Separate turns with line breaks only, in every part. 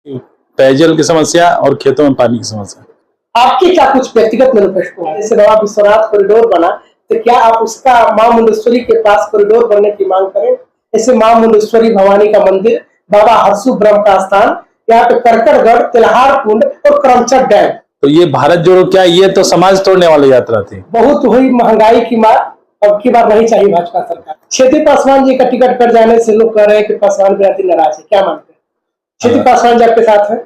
पेयजल की समस्या और खेतों में पानी की समस्या।
आपकी क्या कुछ व्यक्तिगत मैनिफेस्टो है? जैसे बाबा विश्वनाथ कॉरिडोर बना तो क्या आप उसका मां मुंडेश्वरी के पास कॉरिडोर बनने की मांग करें? जैसे मां मुंडेश्वरी भवानी का मंदिर, बाबा हरसु ब्रह्म का स्थान, यहाँ पे करकरगढ़, तिलहार कुंड और करमचट डैम।
तो ये भारत जोड़ो क्या, ये तो समाज तोड़ने वाली यात्रा थी।
बहुत हुई महंगाई की मार, अब की बार नहीं चाहिए भाजपा सरकार। छेदी पासवान जी का टिकट कट जाने से लोग कह रहे हैं कि पासवान विराती नाराज है, क्या मानते हैं? छेदी पासवान जी आपके साथ है?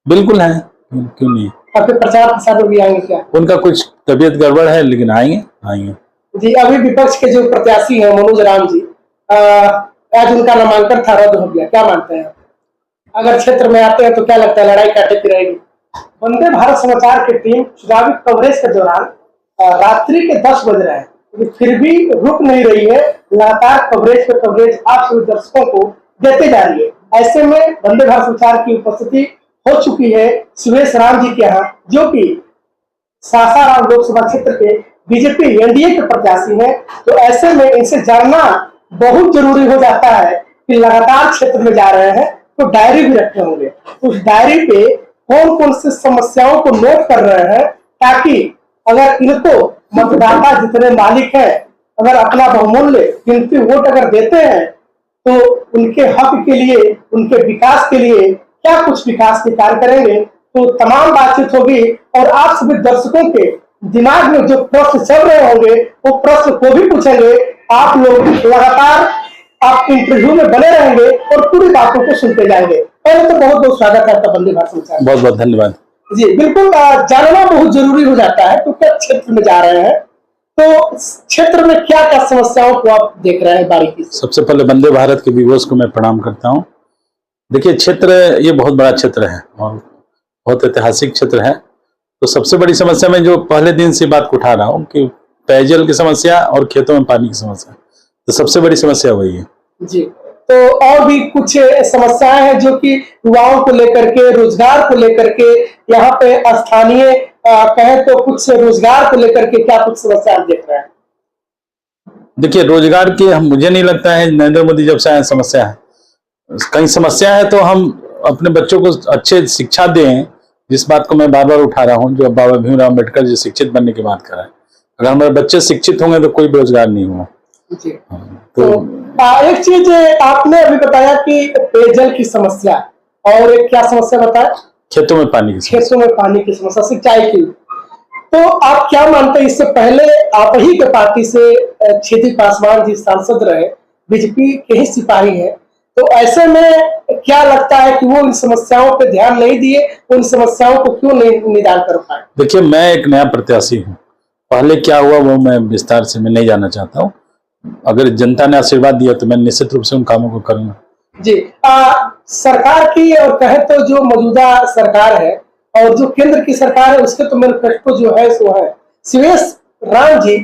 बिल्कुल है, क्यों नहीं।
आपके प्रचार प्रसार में भी आएंगे क्या?
उनका कुछ तबीयत गड़बड़ है, लेकिन आएंगे
जी। अभी विपक्ष के जो प्रत्याशी हैं मनोज राम जी, आज उनका नामांकन था, रद्द हो गया, क्या मानते हैं? अगर क्षेत्र में आते हैं तो क्या लगता है लड़ाई काटे की रहेगी? वंदे भारत समाचार की टीम चुनावी कवरेज के दौरान रात्रि के 10 बज रहे हैं, फिर भी रुक नहीं रही है, लगातार कवरेज पे कवरेज आप सभी दर्शकों को देते जा रही है। ऐसे में वंदे भारत समाचार की उपस्थिति हो चुकी है सुरेश राम जी के यहाँ, जो कि सासाराम लोकसभा क्षेत्र के बीजेपी एनडीए के प्रत्याशी हैं। तो ऐसे में इनसे जानना बहुत जरूरी हो जाता है कि लगातार क्षेत्र में जा रहे हैं तो डायरी भी रखे होंगे, तो उस डायरी पे कौन कौन सी समस्याओं को नोट कर रहे हैं, ताकि अगर इनको मतदाता जितने मालिक हैं अगर अपना बहुमूल्य कीमती वोट अगर देते हैं तो उनके हक के लिए, उनके विकास के लिए क्या कुछ विकास के कार्य करेंगे, तो तमाम बातचीत होगी। और आप सभी दर्शकों के दिमाग में जो प्रश्न चल रहे होंगे वो प्रश्न को भी पूछेंगे। आप लोग लगातार आप इंटरव्यू में बने रहेंगे और पूरी बातों को सुनते जाएंगे। पहले तो बहुत बहुत स्वागत है आपका वंदे भारत समाचार।
बहुत बहुत धन्यवाद
जी। बिल्कुल, जानना बहुत जरूरी हो जाता है तो क्या क्षेत्र में जा रहे हैं, तो क्षेत्र में क्या क्या समस्याओं को आप देख रहे हैं बारीकी से?
सबसे पहले वंदे भारत के व्यूअर्स को मैं प्रणाम करता हूँ। देखिए, क्षेत्र ये बहुत बड़ा क्षेत्र है और बहुत ऐतिहासिक क्षेत्र है। तो सबसे बड़ी समस्या मैं जो पहले दिन से बात को उठा रहा हूँ कि पेयजल की समस्या और खेतों में पानी की समस्या, तो सबसे बड़ी समस्या वही है
जी। तो और भी कुछ समस्याएं हैं जो कि युवाओं को लेकर के, रोजगार को लेकर के, यहाँ पे स्थानीय कहें तो कुछ रोजगार को लेकर के क्या कुछ समस्या आप देख रहे हैं?
देखिए, रोजगार की मुझे नहीं लगता है नरेंद्र मोदी जब से आए समस्या है। कहीं समस्या है तो हम अपने बच्चों को अच्छे शिक्षा दें, जिस बात को मैं बार बार उठा रहा हूँ, जो बाबा भीमराव अम्बेडकर जी शिक्षित बनने की बात कर रहे हैं। अगर हमारे बच्चे शिक्षित होंगे तो कोई बेरोजगार नहीं होगा।
तो एक चीज आपने अभी बताया कि पेयजल की समस्या, और एक क्या समस्या बताया?
खेतों में पानी की समस्या।
खेतों में पानी की समस्या, सिंचाई की। तो आप क्या मानते हैं, इससे पहले आप ही के पार्टी से छेदी पासवान जी सांसद रहे, बीजेपी के ही सिपाही हैं, तो ऐसे में क्या लगता है कि वो इन समस्याओं पे ध्यान नहीं दिए, उन समस्याओं को क्यों नहीं निदान कर पाए?
देखिए, मैं एक नया प्रत्याशी हूँ, पहले क्या हुआ वो मैं विस्तार से मैं नहीं जानना चाहता हूँ। अगर जनता ने आशीर्वाद दिया तो मैं निश्चित रूप से उन कामों को करूंगा। जी।
सरकार की और कहे तो जो मौजूदा सरकार है और जो केंद्र की सरकार है उसके तो मैनिफेस्टो जो है सो है। सुरेश राम जी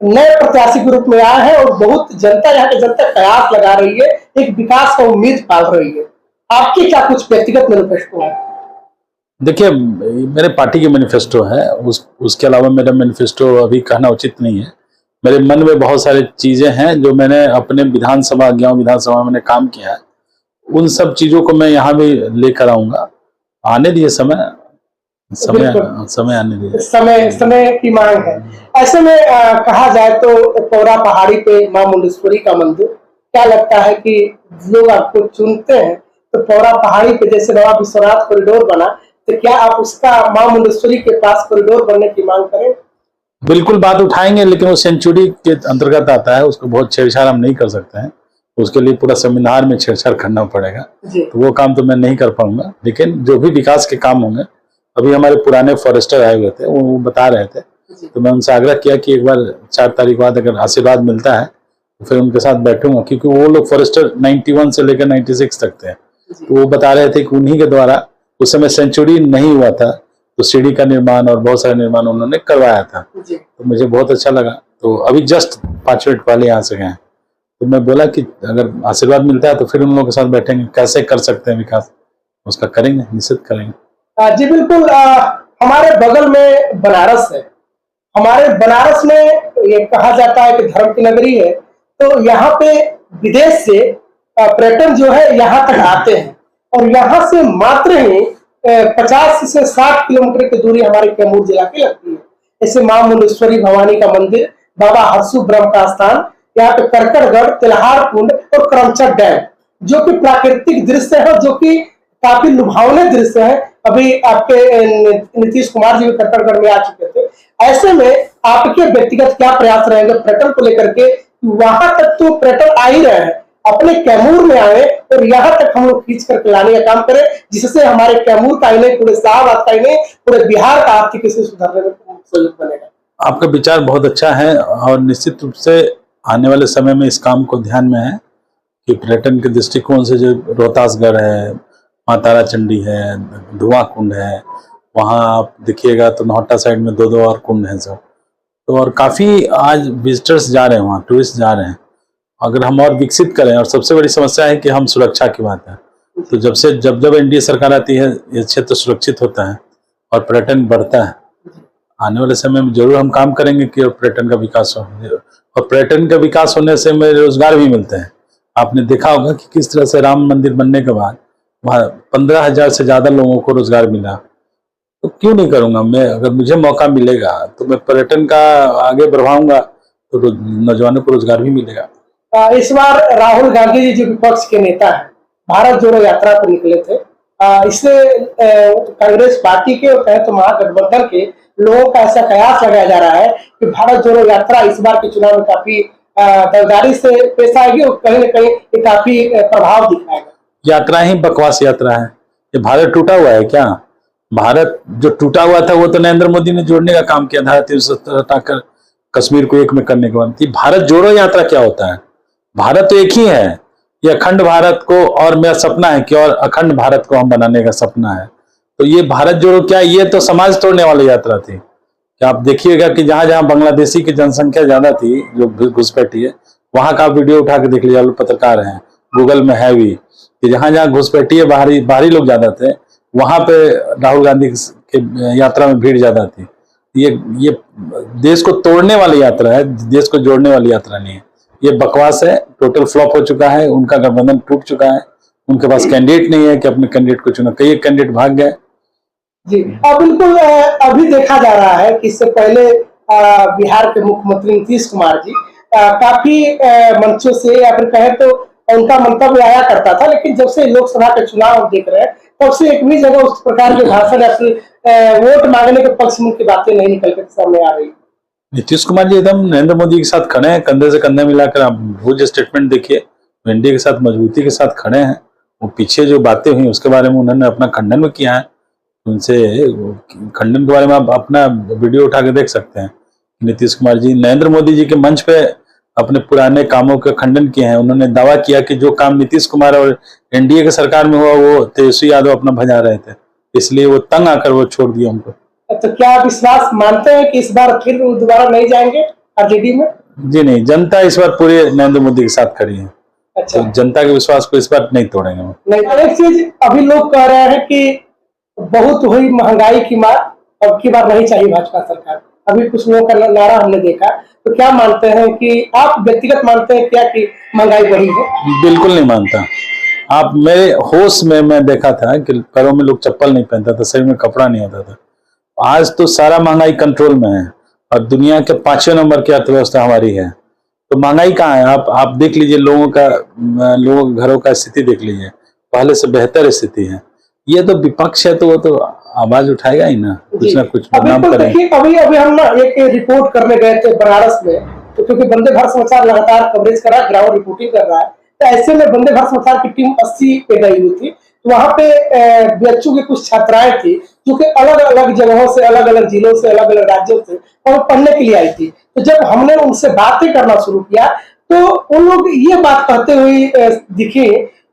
नए प्रत्याशी के रूप में आए हैं और बहुत जनता, यहाँ की जनता कयास लगा रही है, एक विकास का उम्मीद पाल रही है। आपकी क्या कुछ व्यक्तिगत मैनिफेस्टो है?
देखिए, मेरे पार्टी की मैनिफेस्टो है, उसके अलावा मेरा मैनिफेस्टो अभी कहना उचित नहीं है। मेरे मन में बहुत सारी चीजें हैं जो मैंने अपने विधानसभा में मैंने काम किया है, उन सब चीजों को मैं यहाँ भी लेकर आऊंगा। आने दिए समय आने दिए,
समय की मांग है। ऐसे में कहा जाए तो पौरा पहाड़ी पे मां मुंडेश्वरी का मंदिर, क्या लगता है कि लोग आपको चुनते हैं तो पौरा पहाड़ी पे जैसे बाबा विश्वनाथ कॉरिडोर बना, तो क्या आप उसका मां मुंडेश्वरी के पास कॉरिडोर बनने की मांग करें?
बिल्कुल बात उठाएंगे, लेकिन वो सेंचुरी के अंतर्गत आता है, उसको बहुत छेड़छाड़ हम नहीं कर सकते हैं। उसके लिए पूरा संविधान में छेड़छाड़ करना पड़ेगा, तो वो काम तो मैं नहीं कर पाऊंगा। लेकिन जो भी विकास के काम होंगे, अभी हमारे पुराने फॉरेस्टर आए हुए थे, वो बता रहे थे, तो मैं उनसे आग्रह किया कि एक बार 4 तारीख बाद अगर आशीर्वाद मिलता है तो फिर उनके साथ बैठूंगा, क्योंकि वो लोग फॉरेस्टर 91 से लेकर 96 तक थे। तो वो बता रहे थे कि उन्हीं के द्वारा उस समय सेंचुरी नहीं हुआ था, तो सीढ़ी का निर्माण और बहुत सारे निर्माण उन्होंने करवाया था। तो मुझे बहुत अच्छा लगा। तो अभी जस्ट 5 मिनट पहले यहाँ से गए, तो मैं बोला कि अगर आशीर्वाद मिलता है तो फिर उन लोगों के साथ बैठेंगे, कैसे कर सकते हैं विकास, उसका करेंगे, निश्चित करेंगे।
जी बिल्कुल। हमारे बगल में बनारस है। हमारे बनारस में ये कहा जाता है कि धर्म की नगरी है, तो यहाँ पे विदेश से पर्यटन जो है यहाँ तक आते हैं और यहाँ से मात्र ही 50 से 60 किलोमीटर की दूरी हमारे कैमूर जिला की लगती है। ऐसे मां मुंडेश्वरी भवानी का मंदिर, बाबा हरसू ब्रह्म का स्थान, यहाँ पे करकटगढ़, तिलहार कुंड और करमचट डैम, जो कि प्राकृतिक दृश्य है, जो कि काफी लुभावने दृश्य है। अभी आपके नीतीश कुमार जी भी करकटगढ़ में आ चुके थे। ऐसे में आपके व्यक्तिगत क्या प्रयास रहेंगे पर्यटन को लेकर के? वहां तक तो पर्यटन आ ही रहे हैं, अपने कैमूर में आए और यहाँ तक हम लोग खींच करके लाने का काम करें, जिससे हमारे कैमूर का ही नहीं, पूरे इस्लामाबाद का ही नहीं, पूरे बिहार का आर्थिक स्थिति सुधारने में सहयोग बनेगा।
आपका विचार बहुत अच्छा है और निश्चित रूप से आने वाले समय में इस काम को ध्यान में है कि पर्यटन के दृष्टिकोण से जो रोहतासगढ़ है, माँ तारा चंडी है, धुआं कुंड है, वहाँ आप देखिएगा तो नौहट्टा साइड में दो और कुंड हैं सब, तो और काफ़ी आज विजिटर्स जा रहे हैं वहाँ, टूरिस्ट जा रहे हैं। अगर हम और विकसित करें, और सबसे बड़ी समस्या है कि हम सुरक्षा की बात है, तो जब एनडीए सरकार आती है ये क्षेत्र सुरक्षित होता है और पर्यटन बढ़ता है। आने वाले समय में जरूर हम काम करेंगे कि पर्यटन का विकास हो, और पर्यटन का विकास होने से में रोजगार भी मिलते हैं। आपने देखा होगा कि किस तरह से राम मंदिर बनने के बाद वहाँ 15,000 से ज्यादा लोगों को रोजगार मिला। तो क्यों नहीं करूंगा मैं? अगर मुझे मौका मिलेगा तो मैं पर्यटन का आगे बढ़ाऊंगा तो नौजवानों को रोजगार भी मिलेगा।
इस बार राहुल गांधी जी जो विपक्ष के नेता है, भारत जोड़ो यात्रा पर निकले थे। इससे कांग्रेस पार्टी के और कहे तो महागठबंधन के लोगों का ऐसा कयास लगाया जा रहा है कि भारत जोड़ो यात्रा इस बार के चुनाव में काफी दलदारी से पेश आएगी और कहीं न कहीं ये काफी प्रभाव दिखाएगा। यात्रा
ही बकवास यात्रा है। ये भारत टूटा हुआ है क्या? भारत जो टूटा हुआ था वो तो नरेंद्र मोदी ने जोड़ने का काम किया था, 370 हटाकर कश्मीर को एक में करने के बाद। भारत जोड़ो यात्रा क्या होता है? भारत तो एक ही है। ये अखंड भारत को, और मेरा सपना है कि और अखंड भारत को हम बनाने का सपना है। तो ये भारत जोड़ो क्या, ये तो समाज तोड़ने वाली यात्रा थी। कि आप देखिएगा कि जहां जहां बांग्लादेशी की जनसंख्या ज्यादा थी, जो घुसपैठी है, वहां का वीडियो उठा के देख लीजिए, पत्रकार हैं, गूगल में है भी, कि जहां जहां घुसपैठी है, बाहरी लोग ज्यादा थे, वहां पे राहुल गांधी के यात्रा में भीड़ ज्यादा थी। ये देश को तोड़ने वाली यात्रा है, देश को जोड़ने वाली यात्रा नहीं है। ये बकवास है, टोटल फ्लॉप हो चुका है, उनका गठबंधन टूट चुका है, उनके पास कैंडिडेट नहीं है कि अपने कैंडिडेट को चुना। कई कैंडिडेट भाग गए।
जी, और बिल्कुल अभी देखा जा रहा है कि इससे पहले बिहार के मुख्यमंत्री नीतीश कुमार जी काफी मंचों से या फिर कहे तो उनका मंतव्य आया करता था, लेकिन जब से लोकसभा के चुनाव देख रहे हैं तब से एक भी जगह उस प्रकार के भाषण या फिर वोट मांगने के पक्ष में की बातें नहीं निकल कर सामने आ रही।
नीतीश कुमार जी एकदम नरेंद्र मोदी के साथ खड़े हैं, कंधे से कंधे मिलाकर। आप वो जो स्टेटमेंट देखिए, एनडीए के साथ मजबूती के साथ खड़े हैं। वो पीछे जो बातें हुई उसके बारे में उन्होंने अपना खंडन भी किया है। उनसे खंडन के बारे में आप अपना वीडियो उठा के देख सकते हैं। नीतीश कुमार जी नरेंद्र मोदी जी के मंच पे अपने पुराने कामों का खंडन किए हैं। उन्होंने दावा किया कि जो काम नीतीश कुमार और एनडीए के सरकार में हुआ वो तेजस्वी यादव अपना भजा रहे थे, इसलिए वो तंग आकर वो छोड़ दिया उनको।
तो क्या आप विश्वास मानते हैं कि इस बार फिर दोबारा नहीं जाएंगे आरजेडी में?
जी नहीं, जनता इस बार पूरे नरेंद्र मोदी के साथ खड़ी है। अच्छा। तो जनता के विश्वास को इस बार नहीं तोड़ेंगे।
नहीं, एक चीज अभी लोग कह रहे हैं कि बहुत हुई महंगाई की मार, अब की बार नहीं चाहिए भाजपा सरकार। अभी कुछ लोगों का नारा हमने देखा, तो क्या मानते हैं कि आप व्यक्तिगत मानते हैं क्या कि महंगाई बढ़ी है? बिल्कुल
नहीं मानता। आप मेरे होश में मैं देखा था कि पैरों में लोग चप्पल नहीं पहनता था, शरीर में कपड़ा नहीं होता था। आज तो सारा महंगाई कंट्रोल में है और दुनिया के 5वें नंबर की अर्थव्यवस्था हमारी है। तो महंगाई कहाँ है? आप देख लीजिए, लोगों के घरों का स्थिति देख लीजिए, पहले से बेहतर स्थिति है। ये तो विपक्ष है तो वो तो आवाज उठाएगा ही ना, कुछ ना कुछ बदनाम करेंगे।
अभी हम ना एक रिपोर्ट करने गए थे बनारस में, तो क्योंकि वंदे भारत समाचार लगातार कवरेज कर रहा है, ग्राउंड रिपोर्टिंग कर रहा है, तो ऐसे में वंदे भारत समाचार की टीम 80 पे गई हुई थी। तो वहां पे बच्चों की कुछ छात्राएं थी जो कि अलग अलग जगहों से, अलग अलग जिलों से, अलग अलग राज्यों से और पढ़ने के लिए आई थी। तो जब हमने उनसे बातें करना शुरू किया तो उन लोग ये बात कहते हुए दिखे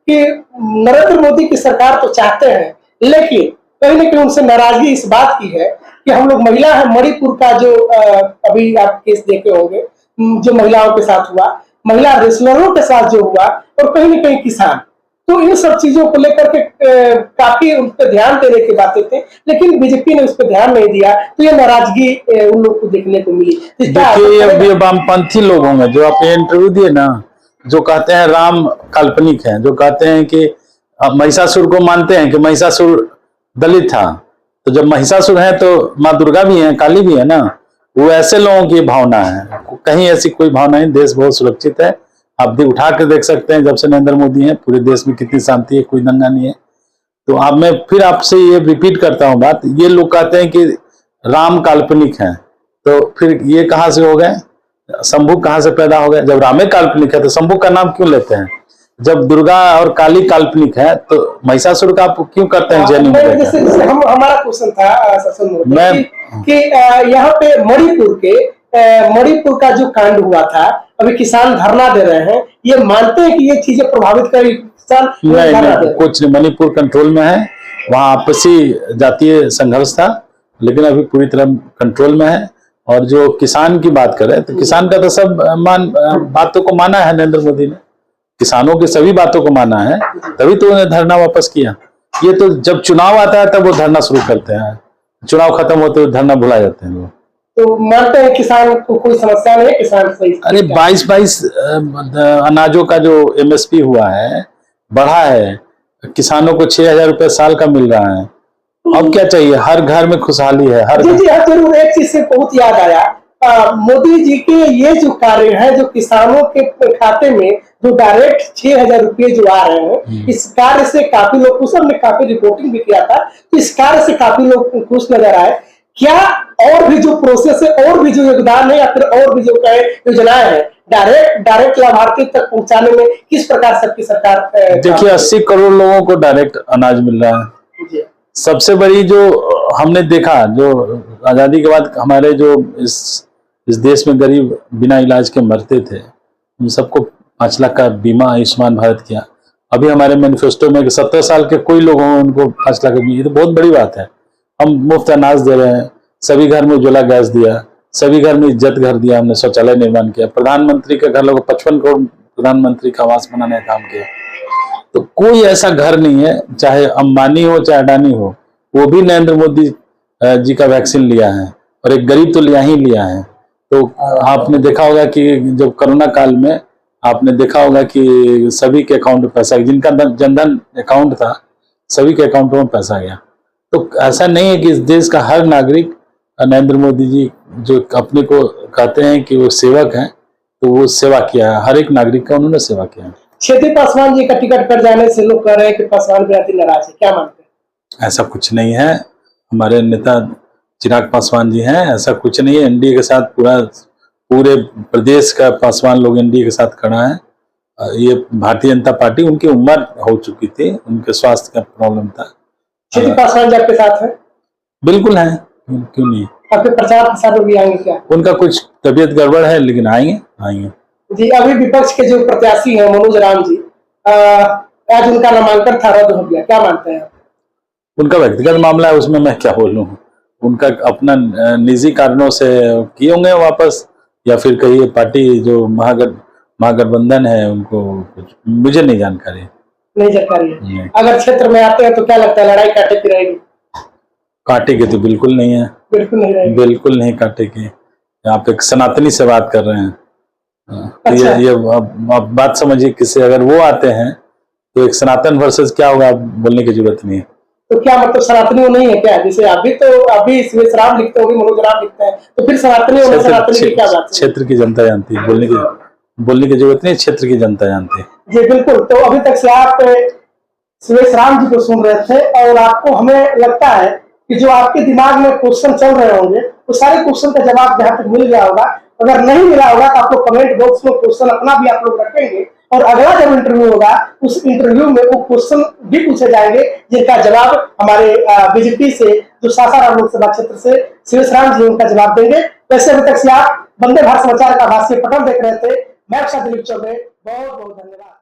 कि नरेंद्र मोदी की सरकार तो चाहते हैं, लेकिन कहीं ना कहीं उनसे नाराजगी इस बात की है कि हम लोग महिला है, मणिपुर का जो अभी आप केस देखे होंगे, जो महिलाओं के साथ हुआ, महिला रेसलरों के साथ जो हुआ, और कहीं ना कहीं किसान, तो इन सब चीजों को लेकर के काफी उन पर ध्यान देने की बातें थे, लेकिन बीजेपी ने उस पर ध्यान नहीं दिया, तो ये नाराजगी उन लोग को देखने को मिली।
देखिए, वामपंथी लोग होंगे जो आप इंटरव्यू दिए ना, जो कहते हैं राम काल्पनिक है, जो कहते हैं कि अब महिषासुर को मानते हैं कि महिषासुर दलित था, तो जब महिषासुर है तो माँ दुर्गा भी है, काली भी है ना। वो ऐसे लोगों की भावना है, कहीं ऐसी कोई भावना नहीं। देश बहुत सुरक्षित है। आप भी उठा के देख सकते हैं, जब से नरेंद्र मोदी है पूरे देश में कितनी शांति है, कोई दंगा नहीं है। तो अब मैं फिर आपसे ये रिपीट करता हूँ बात, ये लोग कहते हैं कि राम काल्पनिक है, तो फिर ये कहाँ से हो गए, शंभू कहाँ से पैदा हो गए? जब रामे काल्पनिक है तो शंभू का नाम क्यों लेते हैं? जब दुर्गा और काली काल्पनिक है तो महिषासुर का आप क्यों करते हैं जैन?
जैसे हमारा क्वेश्चन था मैं कि यहाँ पे मणिपुर का जो कांड हुआ था, अभी किसान धरना दे रहे हैं, ये मानते हैं कि ये चीजें प्रभावित करेगी किसान?
नहीं, कुछ नहीं, मणिपुर कंट्रोल में है, वहाँ आपसी जातीय संघर्ष था, लेकिन अभी पूरी तरह कंट्रोल में है। और जो किसान की बात करें तो किसान का तो सब बातों को माना है नरेंद्र मोदी ने, किसानों की सभी बातों को माना है, तभी तो उन्हें धरना वापस किया। ये तो जब चुनाव आता है तब वो धरना शुरू करते हैं, चुनाव खत्म होते धरना भुला जाते हैं लोग।
तो मानते हैं किसान को कोई समस्या नहीं है, किसान सही?
अरे 22 अनाजों का जो MSP हुआ है, बढ़ा है, किसानों को 6,000 रुपए साल का मिल रहा है। अब क्या चाहिए? हर घर में खुशहाली है। हर
जी जरूर। एक चीज से बहुत याद आया, मोदी जी के ये जो कार्य है, जो किसानों के खाते में जो डायरेक्ट 6,000 रुपये जो आ रहे हैं, इस कार्य से काफी लोग खुश, हमने काफी रिपोर्टिंग भी किया था, इस कार्य से काफी लोग खुश नजर आए। क्या और भी जो प्रोसेस है, और भी जो योगदान है, या फिर और भी जो योजनाएं हैं डायरेक्ट लाभार्थी तक पहुंचाने में किस प्रकार सबकी सरकार?
देखिए 80 करोड़ लोगों को डायरेक्ट अनाज मिल रहा है जी। सबसे बड़ी जो हमने देखा, जो आजादी के बाद हमारे जो इस देश में गरीब बिना इलाज के मरते थे, उन सबको 5 लाख का बीमा आयुष्मान भारत किया। अभी हमारे मैनिफेस्टो में 70 साल के कोई लोग हों उनको 5 लाख, ये तो बहुत बड़ी बात है। हम मुफ्त अनाज दे रहे हैं, सभी घर में उज्ज्वला गैस दिया, सभी घर में इज्जत घर दिया, हमने शौचालय निर्माण किया, प्रधानमंत्री के घर लोगों को 55 करोड़ प्रधानमंत्री का आवास बनाने का काम किया। तो कोई ऐसा घर नहीं है, चाहे अंबानी हो चाहे अडानी हो, वो भी नरेंद्र मोदी जी का वैक्सीन लिया है, और एक गरीब तो लिया ही लिया है। तो आपने देखा होगा कि जब कोरोना काल में आपने देखा होगा कि सभी के अकाउंट में पैसा, जिनका जनधन अकाउंट था सभी के अकाउंटों में पैसा गया। तो ऐसा नहीं है कि इस देश का हर नागरिक नरेंद्र मोदी जी जो अपने को कहते हैं कि वो सेवक हैं, तो वो सेवा किया है, हर एक नागरिक का उन्होंने सेवा किया है।
क्षेत्रीय पासवान जी का टिकट कट जाने से लोग कह रहे हैं कि पासवान विरासती नाराज है, क्या मानते हैं?
ऐसा कुछ नहीं है, हमारे नेता चिराग पासवान जी हैं, ऐसा कुछ नहीं है। एनडीए के साथ पूरे प्रदेश का पासवान लोग एनडीए के साथ खड़ा है। ये भारतीय जनता पार्टी, उनकी उम्र हो चुकी थी, उनके स्वास्थ्य का प्रॉब्लम था।
क्षेत्रीय पासवान जी आपके साथ है?
बिल्कुल है, क्यों नहीं।
आपके प्रचार प्रसार में भी आएंगे क्या?
उनका कुछ तबीयत गड़बड़ है, लेकिन आएंगे
जी। अभी विपक्ष के जो प्रत्याशी हैं मनोज राम जी, आज उनका नामांकन था, रद्द हो गया, क्या मानते हैं?
उनका व्यक्तिगत मामला है, उसमें मैं क्या बोलूं। उनका अपना निजी कारणों से किए होंगे वापस, या फिर कहीं पार्टी जो महागठबंधन है उनको, मुझे नहीं जानकारी
है। अगर क्षेत्र में आते हैं तो क्या लगता है, लड़ाई काटे की रहेगी?
काटेगी तो बिल्कुल नहीं है, बिल्कुल नहीं काटेगी। आप एक सनातनी से बात कर रहे हैं। अच्छा। ये आप बात समझिए, किससे अगर वो आते हैं तो एक सनातन वर्सेस क्या होगा, आप बोलने की जरूरत नहीं है।
तो क्या मतलब सनातनी वो नहीं है क्या? जैसे अभी सुरेश राम लिखते होंगे, मनोज राम लिखते हैं, तो फिर सनातनी की क्या बात? क्षेत्र
की जनता जानती है, बोलने की जरूरत नहीं, क्षेत्र की जनता जानती है।
जी बिल्कुल। तो अभी तक से आप सुरेश राम जी को सुन रहे थे, और आपको हमें लगता है कि जो आपके दिमाग में क्वेश्चन चल रहे होंगे, वो सारे क्वेश्चन का जवाब जहां तक मिल गया होगा। अगर नहीं मिला होगा तो आप लोग कमेंट बॉक्स में क्वेश्चन अपना भी आप लोग रखेंगे, और अगला जब इंटरव्यू होगा उस इंटरव्यू में वो क्वेश्चन भी पूछे जाएंगे, जिनका जवाब हमारे बीजेपी से जो सासाराम लोकसभा क्षेत्र से सुरेश राम जी उनका जवाब देंगे। वैसे अभी तक से आप वंदे भारत समाचार का भाष्य पटल देख रहे थे। मैं दिलीप चौबे, बहुत बहुत धन्यवाद।